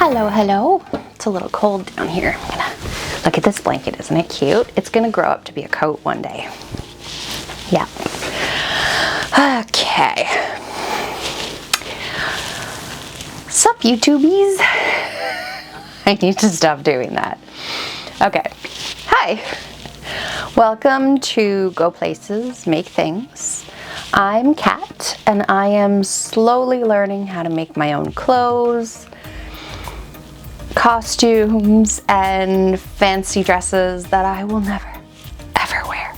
Hello, hello. It's a little cold down here. Look at this blanket, isn't it cute? It's gonna grow up to be a coat one day. Yeah. Okay. Sup, YouTubies? I need to stop doing that. Okay. Hi. Welcome to Go Places, Make Things. I'm Kat, and I am slowly learning how to make my own clothes, costumes, and fancy dresses that I will never, ever wear.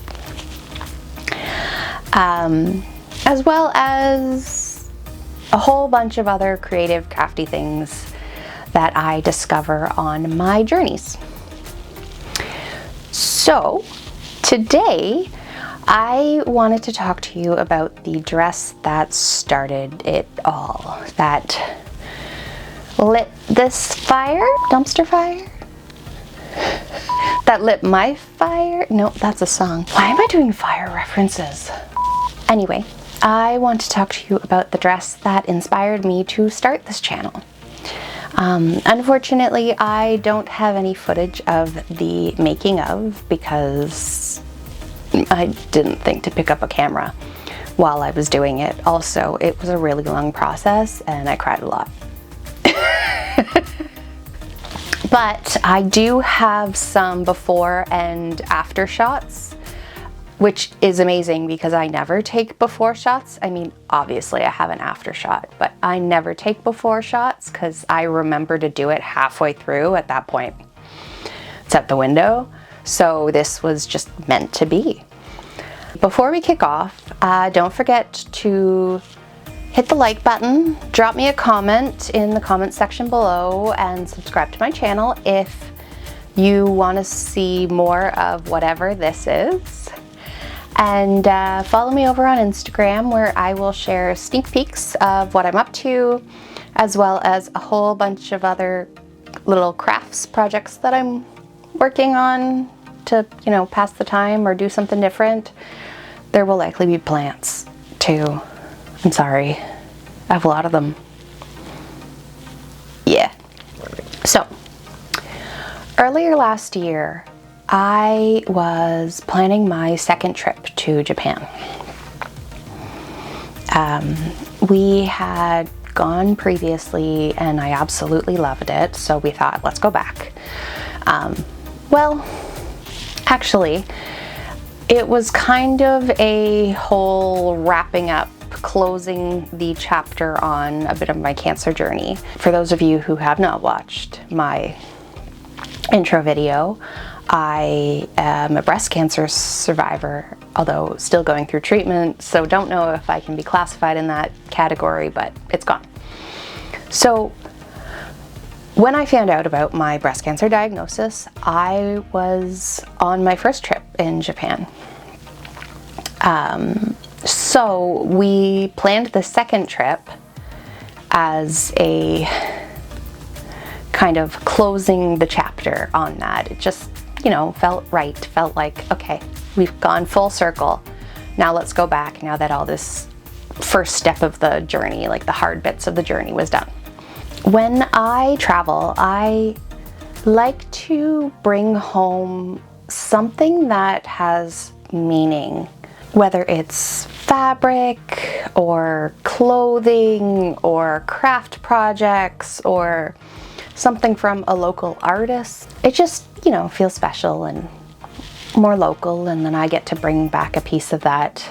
As well as a whole bunch of other creative, crafty things that I discover on my journeys. So, today, I wanted to talk to you about the dress that started it all, that lit this fire, dumpster fire, that lit my fire. No, that's a song. Why am I doing fire references? Anyway, I want to talk to you about the dress that inspired me to start this channel. Unfortunately, I don't have any footage of the making of because I didn't think to pick up a camera while I was doing it. Also, it was a really long process and I cried a lot. But I do have some before and after shots, which is amazing because I never take before shots. I mean, obviously I have an after shot, but I never take before shots because I remember to do it halfway through. At that point, it's out the window. So this was just meant to be. Before we kick off, don't forget to hit the like button, drop me a comment in the comment section below, and subscribe to my channel if you want to see more of whatever this is. And follow me over on Instagram, where I will share sneak peeks of what I'm up to, as well as a whole bunch of other little crafts projects that I'm working on to, you know, pass the time or do something different. There will likely be plants too. I'm sorry, I have a lot of them. Yeah. So, earlier last year, I was planning my second trip to Japan. We had gone previously and I absolutely loved it, so we thought, let's go back. Well, actually, it was kind of a whole wrapping up, closing the chapter on a bit of my cancer journey. For those of you who have not watched my intro video, I am a breast cancer survivor, although still going through treatment, so don't know if I can be classified in that category, but it's gone. So when I found out about my breast cancer diagnosis, I was on my first trip in Japan. So we planned the second trip as a kind of closing the chapter on that. It just, you know, felt right, felt like, okay, we've gone full circle. Now let's go back now that all this first step of the journey, like the hard bits of the journey, was done. When I travel, I like to bring home something that has meaning, whether it's fabric or clothing or craft projects or something from a local artist. It just, you know, feels special and more local, and then I get to bring back a piece of that.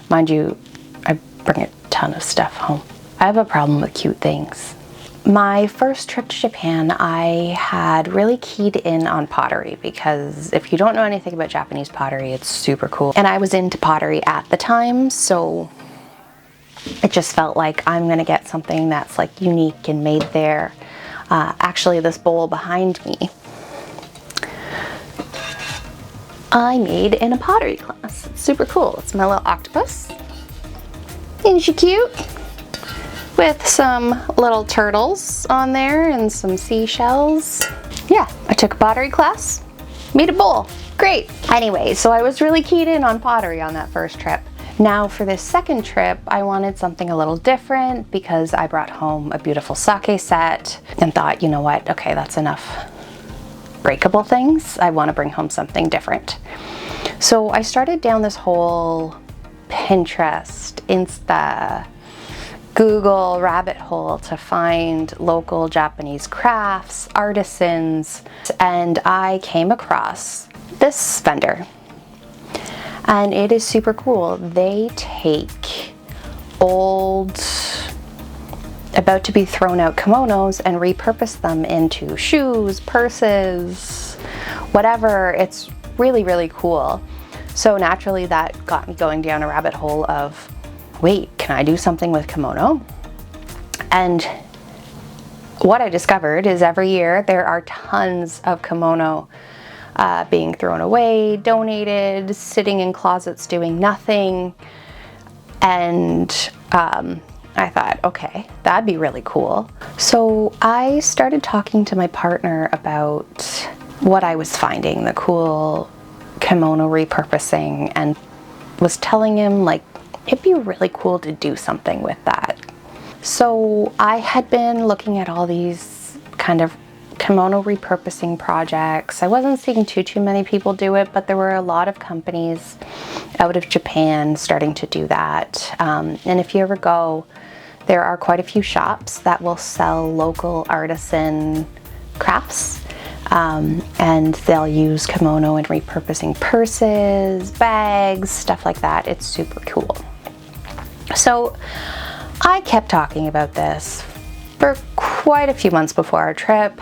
Mind you, I bring a ton of stuff home. I have a problem with cute things. My first trip to Japan, I had really keyed in on pottery because if you don't know anything about Japanese pottery, it's super cool. And I was into pottery at the time, so it just felt like I'm gonna get something that's like unique and made there. Actually, this bowl behind me, I made in a pottery class. It's super cool. It's my little octopus. Isn't she cute? With some little turtles on there and some seashells. Yeah, I took a pottery class, made a bowl. Great. Anyway, so I was really keyed in on pottery on that first trip. Now for this second trip, I wanted something a little different because I brought home a beautiful sake set and thought, you know what, okay, that's enough breakable things. I want to bring home something different. So I started down this whole Pinterest, Insta, Google rabbit hole to find local Japanese crafts, artisans, and I came across this vendor. And it is super cool. They take old, about to be thrown out kimonos and repurpose them into shoes, purses, whatever. It's really, really cool. So naturally that got me going down a rabbit hole of, wait, can I do something with kimono? And what I discovered is every year there are tons of kimono being thrown away, donated, sitting in closets doing nothing. And I thought, okay, that'd be really cool. So I started talking to my partner about what I was finding, the cool kimono repurposing, and was telling him like, it'd be really cool to do something with that. So I had been looking at all these kind of kimono repurposing projects. I wasn't seeing too many people do it, but there were a lot of companies out of Japan starting to do that. And if you ever go, there are quite a few shops that will sell local artisan crafts, and they'll use kimono in repurposing purses, bags, stuff like that. It's super cool. So I kept talking about this for quite a few months before our trip.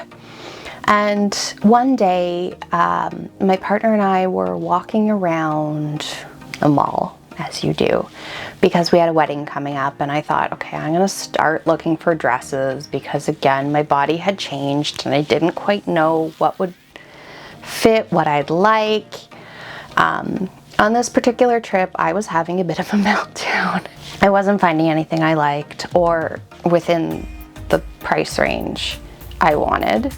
And one day, my partner and I were walking around a mall, as you do, because we had a wedding coming up, and I thought, okay, I'm gonna start looking for dresses because again, my body had changed and I didn't quite know what would fit, what I'd like. On this particular trip, I was having a bit of a meltdown. I wasn't finding anything I liked or within the price range I wanted.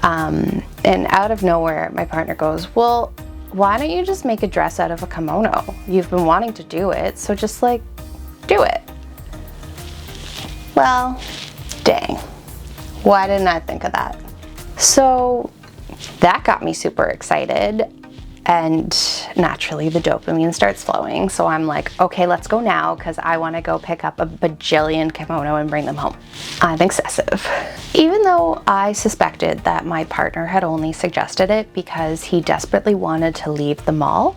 And out of nowhere, my partner goes, well, why don't you just make a dress out of a kimono? You've been wanting to do it, so just like, do it. Well, dang, why didn't I think of that? So that got me super excited, and naturally the dopamine starts flowing. So I'm like, okay, let's go now, because I want to go pick up a bajillion kimono and bring them home. I'm excessive. Even though I suspected that my partner had only suggested it because he desperately wanted to leave the mall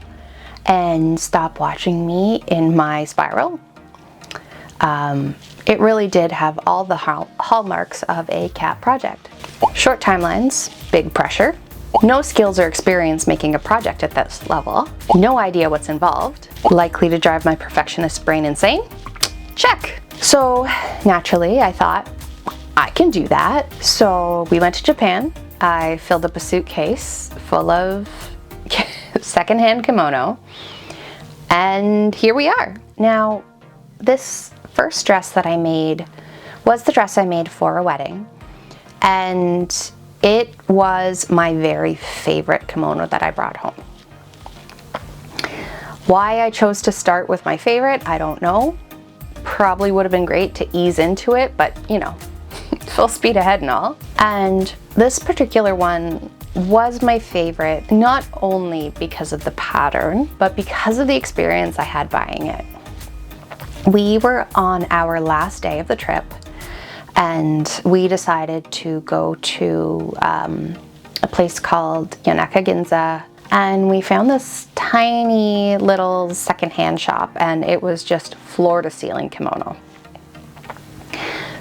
and stop watching me in my spiral, it really did have all the hallmarks of a cat project. Short timelines, big pressure, no skills or experience making a project at this level, no idea what's involved, likely to drive my perfectionist brain insane? Check. So naturally I thought, I can do that. So we went to Japan. I filled up a suitcase full of secondhand kimono, and here we are. Now, this first dress that I made was the dress I made for a wedding, and it was my very favorite kimono that I brought home. Why I chose to start with my favorite, I don't know. Probably would have been great to ease into it, but you know, full speed ahead and all. And this particular one was my favorite, not only because of the pattern, but because of the experience I had buying it. We were on our last day of the trip, and we decided to go to a place called Yonaka Ginza, and we found this tiny little secondhand shop, and it was just floor-to-ceiling kimono.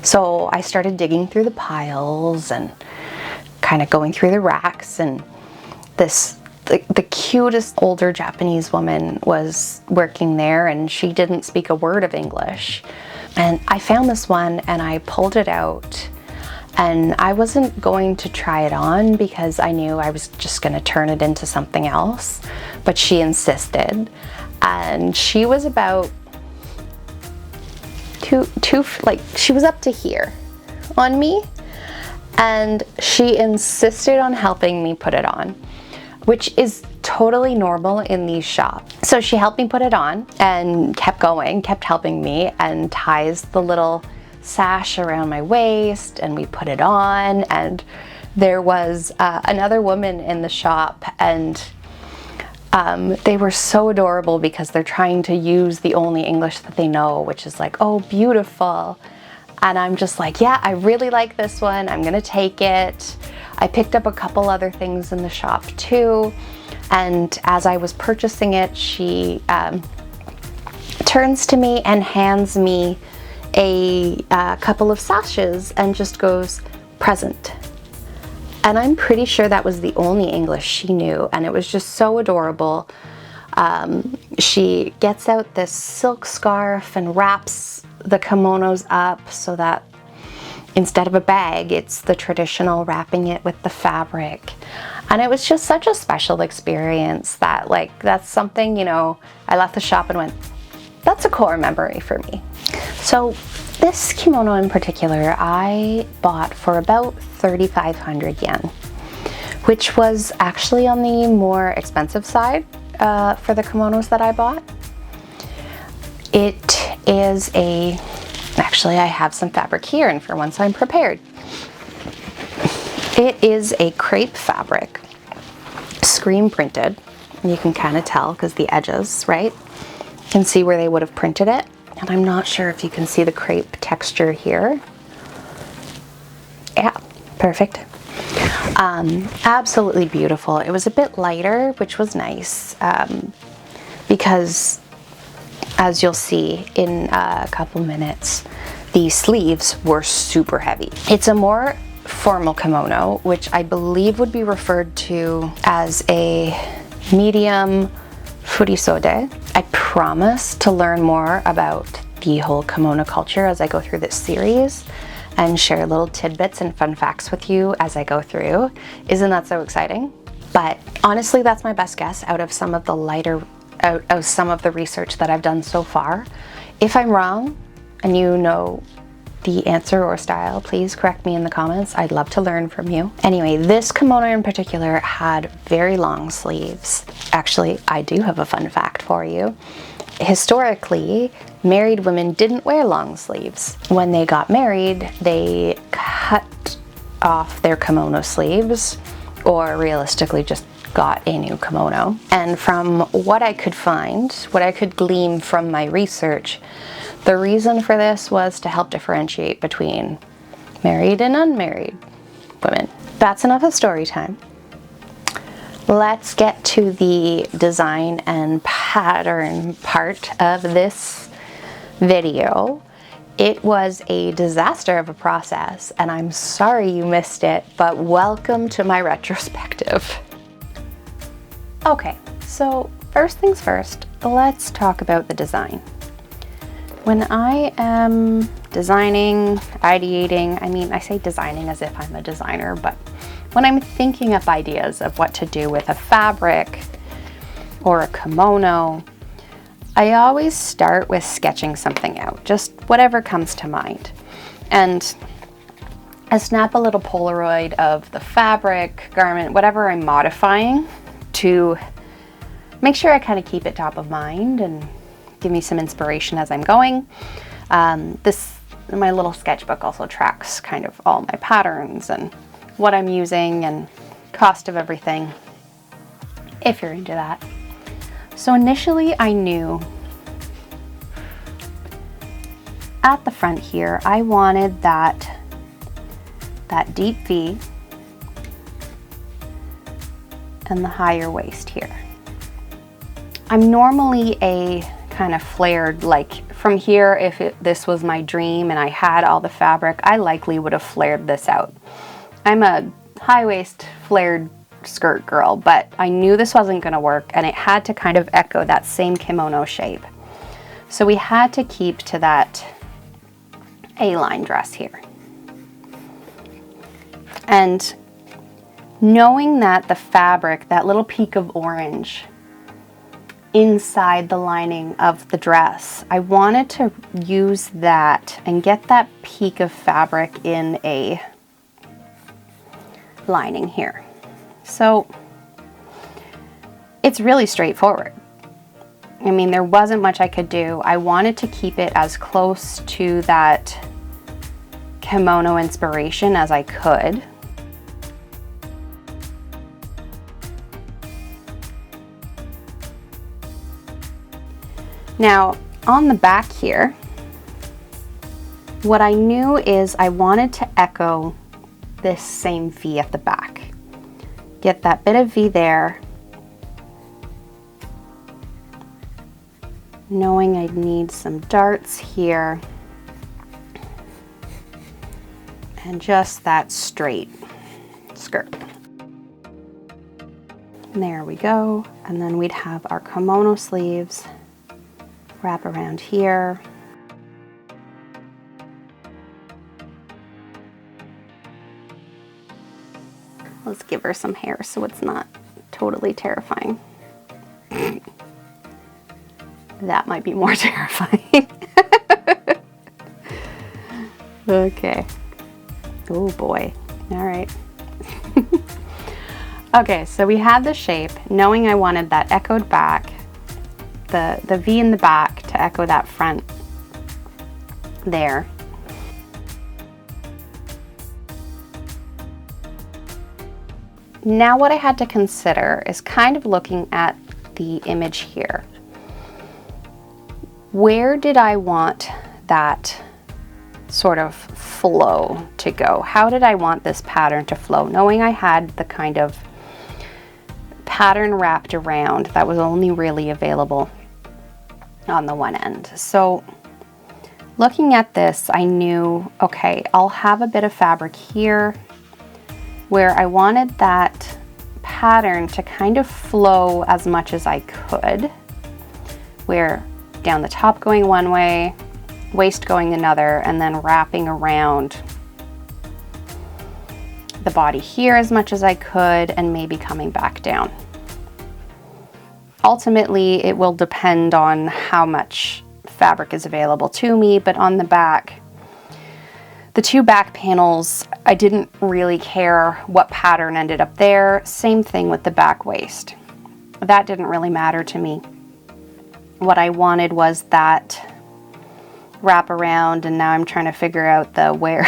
So I started digging through the piles and kind of going through the racks, and the cutest older Japanese woman was working there, and she didn't speak a word of English. And I found this one and I pulled it out, and I wasn't going to try it on because I knew I was just going to turn it into something else, but she insisted, and she was about she was up to here on me, and she insisted on helping me put it on, which is totally normal in these shops. So she helped me put it on and kept going, kept helping me, and ties the little sash around my waist, and we put it on. And there was another woman in the shop, and they were so adorable because they're trying to use the only English that they know, which is like, oh, beautiful. And I'm just like, yeah, I really like this one. I'm gonna take it. I picked up a couple other things in the shop too. And as I was purchasing it, she turns to me and hands me a couple of sashes and just goes, present. And I'm pretty sure that was the only English she knew, and it was just so adorable. She gets out this silk scarf and wraps the kimonos up so that instead of a bag, it's the traditional wrapping it with the fabric. And it was just such a special experience that, like, that's something, you know, I left the shop and went, that's a core memory for me. So this kimono in particular, I bought for about 3,500 yen, which was actually on the more expensive side for the kimonos that I bought. It is actually I have some fabric here, and for once I'm prepared. It is a crepe fabric, screen printed. And you can kind of tell because the edges, right? You can see where they would have printed it. And I'm not sure if you can see the crepe texture here. Yeah, perfect. Absolutely beautiful. It was a bit lighter, which was nice because, as you'll see in a couple minutes, the sleeves were super heavy. It's a more formal kimono, which I believe would be referred to as a medium furisode. I promise to learn more about the whole kimono culture as I go through this series and share little tidbits and fun facts with you as I go through. Isn't that so exciting? But honestly, that's my best guess out of some of the research that I've done so far. If I'm wrong and you know the answer or style, please correct me in the comments. I'd love to learn from you. Anyway, this kimono in particular had very long sleeves. Actually, I do have a fun fact for you. Historically, married women didn't wear long sleeves. When they got married, they cut off their kimono sleeves, or realistically just got a new kimono. And from what I could find, what I could glean from my research, the reason for this was to help differentiate between married and unmarried women. That's enough of story time. Let's get to the design and pattern part of this video. It was a disaster of a process, and I'm sorry you missed it, but welcome to my retrospective. Okay, so first things first, let's talk about the design. When I am designing, ideating, I mean, I say designing as if I'm a designer, but when I'm thinking up ideas of what to do with a fabric or a kimono, I always start with sketching something out, just whatever comes to mind. And I snap a little Polaroid of the fabric, garment, whatever I'm modifying to make sure I kind of keep it top of mind and give me some inspiration as I'm going. My little sketchbook also tracks kind of all my patterns and what I'm using and cost of everything, if you're into that. So initially I knew at the front here, I wanted that deep V and the higher waist here. I'm normally a kind of flared, like from here, if this was my dream and I had all the fabric, I likely would have flared this out. I'm a high waist flared skirt girl, but I knew this wasn't going to work, and it had to kind of echo that same kimono shape. So we had to keep to that A-line dress here. And knowing that the fabric, that little peak of orange inside the lining of the dress, I wanted to use that and get that peak of fabric in a lining here. So it's really straightforward. I mean, there wasn't much I could do. I wanted to keep it as close to that kimono inspiration as I could. Now, on the back here, what I knew is I wanted to echo this same V at the back. Get that bit of V there, knowing I'd need some darts here, and just that straight skirt. And there we go. And then we'd have our kimono sleeves wrap around here. Let's give her some hair so it's not totally terrifying. That might be more terrifying. Okay. Oh boy. All right. Okay, so we had the shape, knowing I wanted that echoed back, the V in the back to echo that front there. Now what I had to consider is kind of looking at the image here. Where did I want that sort of flow to go? How did I want this pattern to flow? Knowing I had the kind of pattern wrapped around that was only really available on the one end. So looking at this, I knew, okay, I'll have a bit of fabric here where I wanted that pattern to kind of flow as much as I could, where down the top going one way, waist going another, and then wrapping around the body here as much as I could, and maybe coming back down. Ultimately, it will depend on how much fabric is available to me, but on the back, the two back panels, I didn't really care what pattern ended up there. Same thing with the back waist. That didn't really matter to me. What I wanted was that wrap around, and now I'm trying to figure out the where.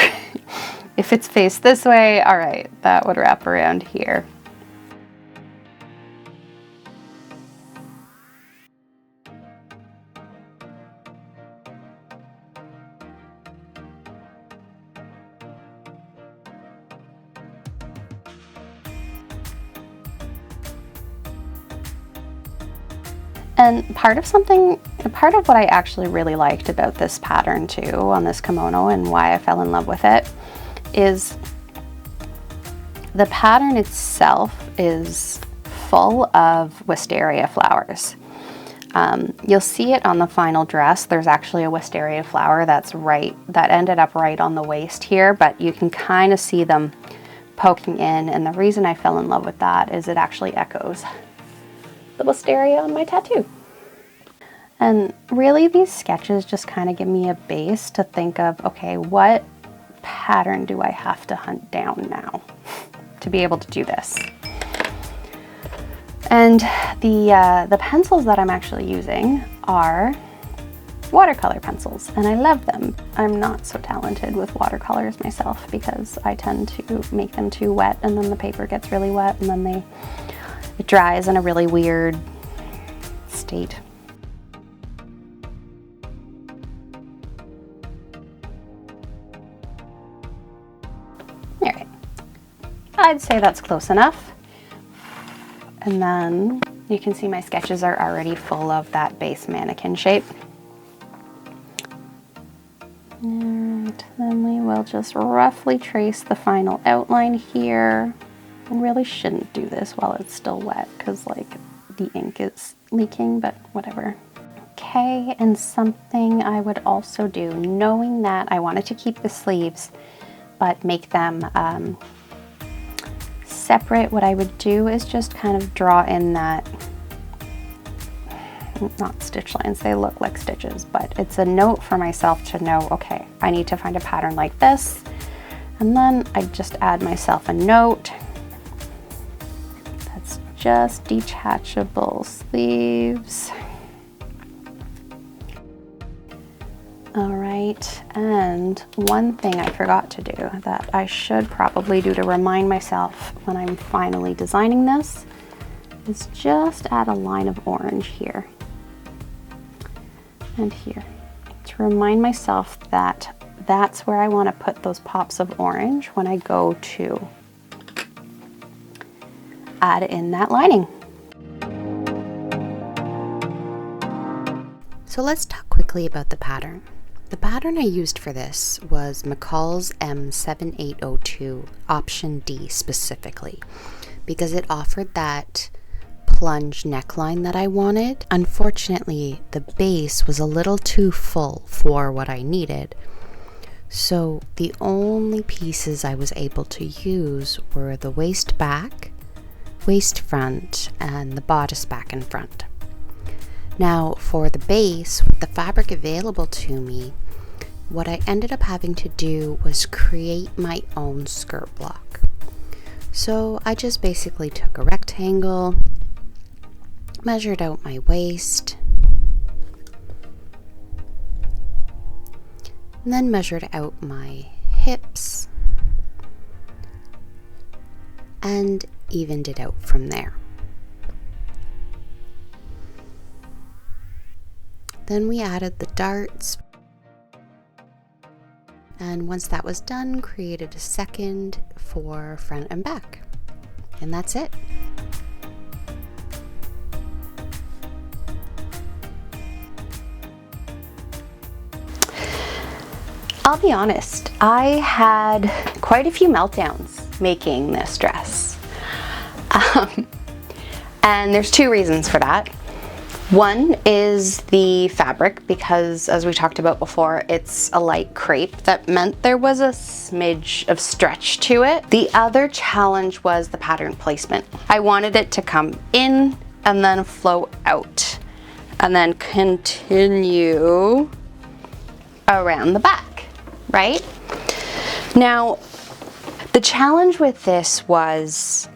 If it's faced this way, all right, that would wrap around here. And part of what I actually really liked about this pattern too, on this kimono, and why I fell in love with it, is the pattern itself is full of wisteria flowers. You'll see it on the final dress. There's actually a wisteria flower that ended up right on the waist here, but you can kind of see them poking in, and the reason I fell in love with that is it actually echoes the wisteria on my tattoo. And really these sketches just kind of give me a base to think of, okay, what pattern do I have to hunt down now to be able to do this? And the pencils that I'm actually using are watercolor pencils, and I love them. I'm not so talented with watercolors myself because I tend to make them too wet, and then the paper gets really wet, and then it dries in a really weird state. All right, I'd say that's close enough. And then you can see my sketches are already full of that base mannequin shape. And then we will just roughly trace the final outline here. I really shouldn't do this while it's still wet because like the ink is leaking, but whatever. Okay, and something I would also do, knowing that I wanted to keep the sleeves but make them separate, what I would do is just kind of draw in that, not stitch lines, they look like stitches, but it's a note for myself to know, okay, I need to find a pattern like this. And then I just add myself a note. just detachable sleeves. All right, and one thing I forgot to do that I should probably do to remind myself when I'm finally designing this is just add a line of orange here and here to remind myself that that's where I want to put those pops of orange when I go to add in that lining. So let's talk quickly about the pattern. The pattern I used for this was McCall's M7802 option D specifically, because it offered that plunge neckline that I wanted. Unfortunately, the base was a little too full for what I needed. So the only pieces I was able to use were the waist back, waist front, and the bodice back and front. Now for the base, with the fabric available to me, what I ended up having to do was create my own skirt block. So I just basically took a rectangle, measured out my waist, and then measured out my hips and evened it out from there. Then we added the darts, and once that was done, created a second for front and back, and that's it. I'll be honest, I had quite a few meltdowns making this dress. And there's two reasons for that. One is the fabric, because as we talked about before, it's a light crepe. That meant there was a smidge of stretch to it. The other challenge was the pattern placement. I wanted it to come in and then flow out and then continue around the back, right? Now, the challenge with this was,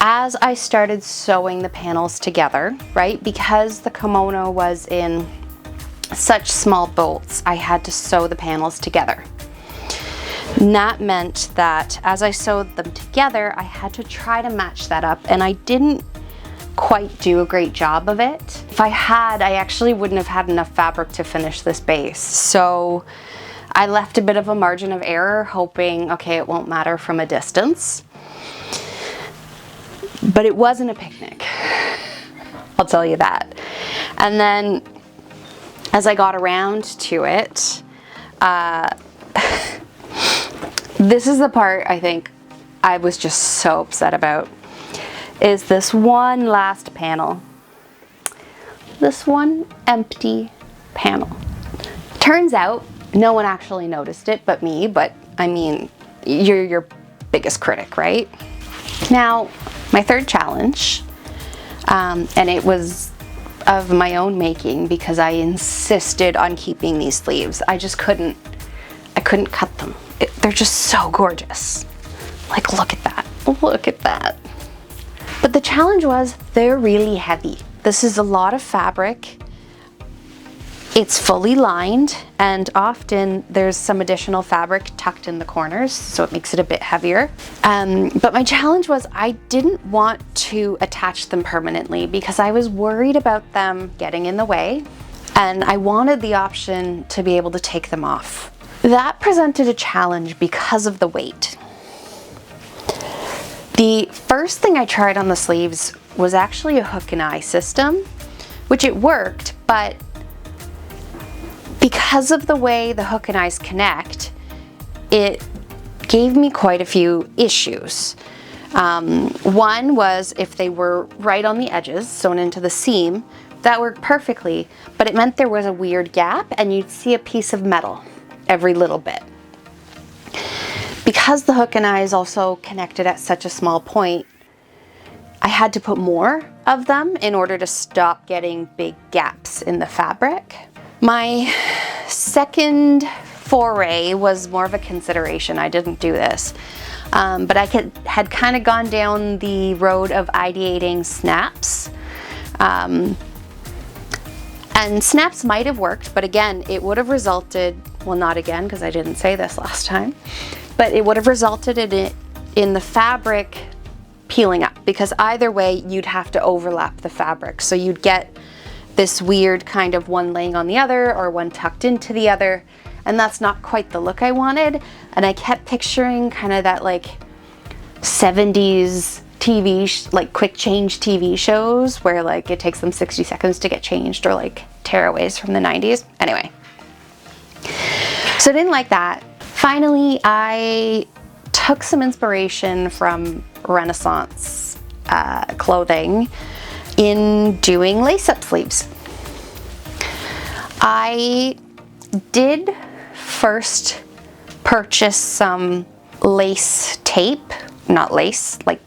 as I started sewing the panels together, right, because the kimono was in such small bolts, I had to sew the panels together. And that meant that as I sewed them together, I had to try to match that up, and I didn't quite do a great job of it. If I had, I actually wouldn't have had enough fabric to finish this base. So I left a bit of a margin of error, hoping, okay, it won't matter from a distance. But it wasn't a picnic, I'll tell you that. And then as I got around to it, this is the part I think I was just so upset about, is this one last panel. This one empty panel. Turns out no one actually noticed it but me, but I mean, you're your biggest critic, right? Now, my third challenge, and it was of my own making because I insisted on keeping these sleeves. I couldn't cut them. They're just so gorgeous. Like, look at that, look at that. But the challenge was they're really heavy. This is a lot of fabric. It's fully lined, and often there's some additional fabric tucked in the corners, so it makes it a bit heavier. But my challenge was I didn't want to attach them permanently because I was worried about them getting in the way, and I wanted the option to be able to take them off. That presented a challenge because of the weight. The first thing I tried on the sleeves was actually a hook and eye system, which it worked, but because of the way the hook and eyes connect, it gave me quite a few issues. One was if they were right on the edges, sewn into the seam, that worked perfectly, but it meant there was a weird gap and you'd see a piece of metal every little bit. Because the hook and eyes also connected at such a small point, I had to put more of them in order to stop getting big gaps in the fabric. My second foray was more of a consideration. I didn't do this. But I had kind of gone down the road of ideating snaps. And snaps might have worked, but again, it would have resulted, well, not again, because I didn't say this last time, but it would have resulted in the fabric peeling up, because either way, you'd have to overlap the fabric. So you'd get this weird kind of one laying on the other or one tucked into the other, and that's not quite the look I wanted. And I kept picturing kind of that like 70s TV, like quick change TV shows where like it takes them 60 seconds to get changed, or like tearaways from the 90s. Anyway, so I didn't like that. Finally, I took some inspiration from Renaissance clothing in doing lace-up sleeves. I did first purchase some lace tape, not lace, like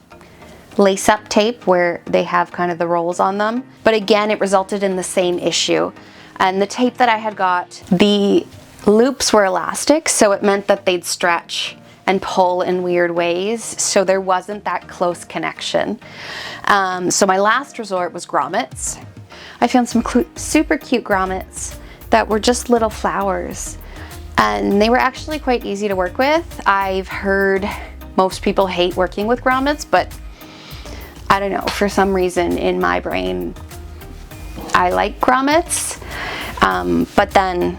lace-up tape where they have kind of the rolls on them. But again, it resulted in the same issue. And the tape that I had got, the loops were elastic, so it meant that they'd stretch and pull in weird ways, so there wasn't that close connection. So my last resort was grommets. I found some super cute grommets that were just little flowers, and they were actually quite easy to work with. I've heard most people hate working with grommets, but I don't know, for some reason in my brain, I like grommets, but then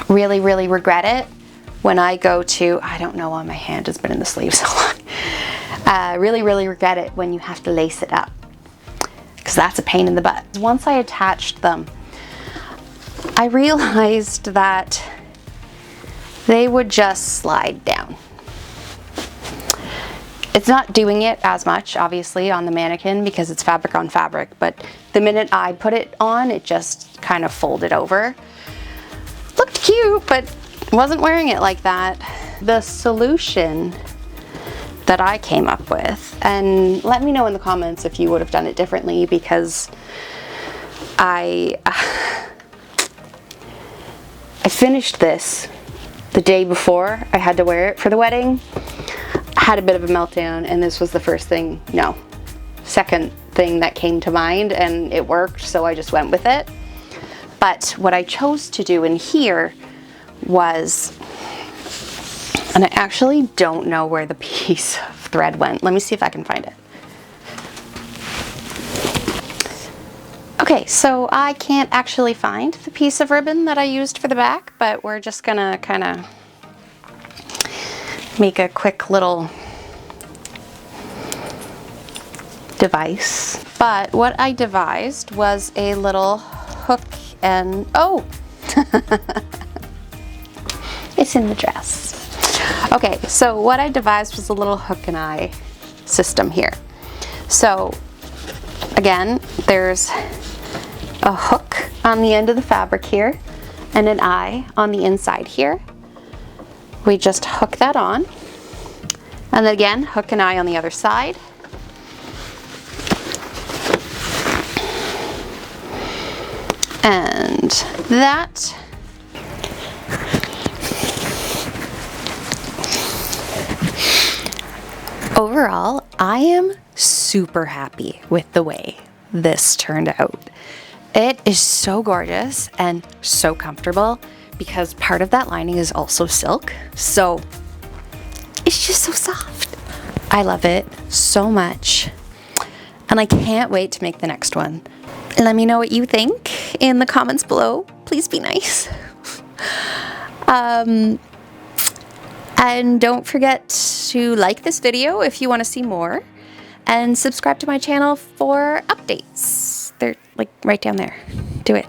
really, really regret it when I go to, I don't know why my hand has been in the sleeve so long. Really, really regret it when you have to lace it up, because that's a pain in the butt. Once I attached them, I realized that they would just slide down. It's not doing it as much, obviously, on the mannequin because it's fabric on fabric, but the minute I put it on, it just kind of folded over. Looked cute, but wasn't wearing it like that. The solution that I came up with, and let me know in the comments if you would have done it differently, because I finished this the day before I had to wear it for the wedding. Had a bit of a meltdown, and this was the second thing that came to mind, and it worked, so I just went with it. But what I chose to do in here was, and I actually don't know where the piece of thread went. Let me see if I can find it. Okay, so I can't actually find the piece of ribbon that I used for the back, but we're just gonna kind of make a quick little device. But what I devised was a little hook and, oh, it's in the dress. Okay, so what I devised was a little hook and eye system here. So again, there's a hook on the end of the fabric here and an eye on the inside here. We just hook that on, and then again, hook an eye on the other side. And that overall, I am super happy with the way this turned out. It is so gorgeous and so comfortable, because part of that lining is also silk, so it's just so soft. I love it so much, and I can't wait to make the next one. Let me know what you think in the comments below. Please be nice. And don't forget to like this video if you want to see more, and subscribe to my channel for updates. They're like right down there. Do it.